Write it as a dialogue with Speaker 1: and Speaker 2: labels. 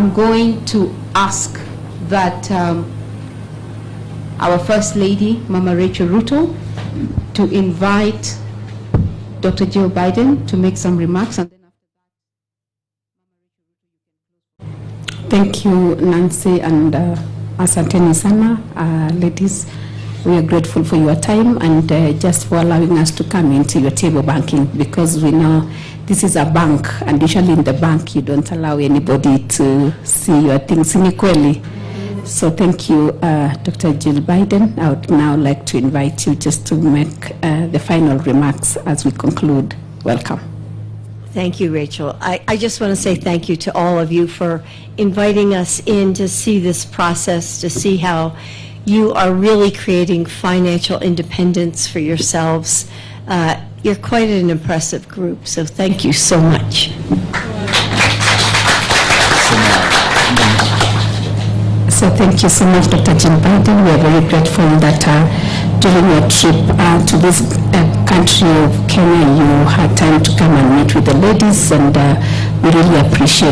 Speaker 1: I'm going to ask that our First Lady, Mama Rachel Ruto, to invite Dr. Jill Biden to make some remarks. And then
Speaker 2: thank you, Nancy, and asanteni sana, ladies. We are grateful for your time and just for allowing us to come into your table banking, because we know this is a bank, and usually in the bank you don't allow anybody to see your things inequally. So thank you, Dr. Jill Biden. I would now like to invite you just to make the final remarks as we conclude. Welcome.
Speaker 3: Thank you, Rachel. I just want to say thank you to all of you for inviting us in to see this process, to see how you are really creating financial independence for yourselves. You're quite an impressive group, so thank you so much.
Speaker 2: So thank you so much, Dr. Jill Biden. We are very grateful that during your trip to this country of Kenya, you had time to come and meet with the ladies, and we really appreciate